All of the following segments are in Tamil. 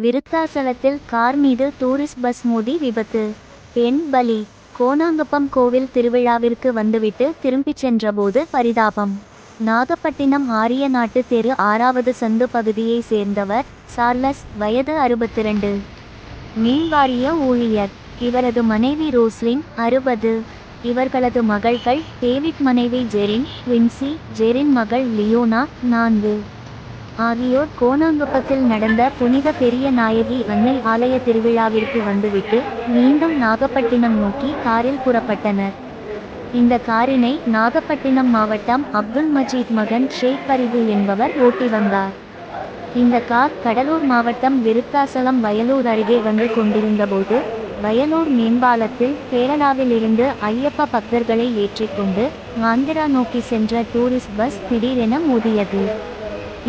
விருத்தாசலத்தில் கார் மீது டூரிஸ்ட் பஸ் மோதி விபத்து. பெண் பலி. கோணாங்குப்பம் கோவில் திருவிழாவிற்கு வந்துவிட்டு திரும்பிச் சென்றபோது பரிதாபம். நாகப்பட்டினம் ஆரியநாட்டு தெரு 6வது சந்து பகுதியை சேர்ந்தவர் சார்லஸ், வயது 62. மின்வாரிய ஊழியர். இவரது மனைவி ரோஸ்லின், 60. இவர்களது மகள்கள் டேவிட், மனைவி ஜெரின், குவின்சி, ஜெரின் மகள் லியோனா, 4. ஆகியோர் கோணாங்குப்பத்தில் நடந்த புனித பெரிய நாயகி அன்னை ஆலய திருவிழாவிற்கு வந்துவிட்டு மீண்டும் நாகப்பட்டினம் நோக்கி காரில் புறப்பட்டனர். இந்த காரினை நாகப்பட்டினம் மாவட்டம் அப்துல் மஜீத் மகன் ஷேக் பரிவு என்பவர் ஓட்டி வந்தார். இந்த கார் கடலூர் மாவட்டம் விருத்தாசலம் வயலூர் அருகே வந்து கொண்டிருந்தபோது வயலூர் மேம்பாலத்தில் கேரளாவில் இருந்து ஐயப்ப பக்தர்களை ஏற்றிக்கொண்டு ஆந்திரா நோக்கி சென்ற டூரிஸ்ட் பஸ் திடீரென மோதியது.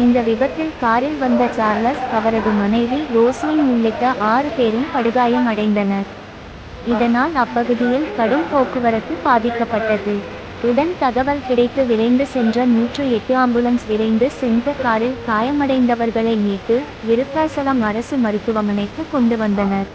இந்த விபத்தில் காரில் வந்த சார்லஸ், அவரது மனைவி ரோஸ்லின் உள்ளிட்ட 6 பேரும் படுகாயம் அடைந்தனர். இதனால் அப்பகுதியில் கடும் போக்குவரத்து பாதிக்கப்பட்டது. உடன் தகவல் கிடைத்து விரைந்து சென்ற 108 ஆம்புலன்ஸ் விரைந்து சென்ற காரில் காயமடைந்தவர்களை மீட்டு விருத்தாசலம் அரசு மருத்துவமனைக்கு கொண்டு வந்தனர்.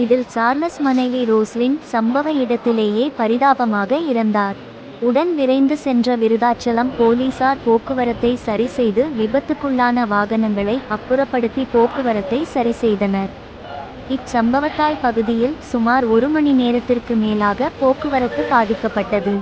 இதில் சார்லஸ் மனைவி ரோஸ்லின் சம்பவ இடத்திலேயே பரிதாபமாக இறந்தார். உடன் விரைந்து சென்ற விருதாச்சலம் போலீசார் போக்குவரத்தை சரி செய்து விபத்துக்குள்ளான வாகனங்களை அப்புறப்படுத்தி போக்குவரத்தை சரி செய்தனர். இச்சம்பவத்தால் பகுதியில் சுமார் 1 மணி நேரத்திற்கு மேலாக போக்குவரத்து பாதிக்கப்பட்டது.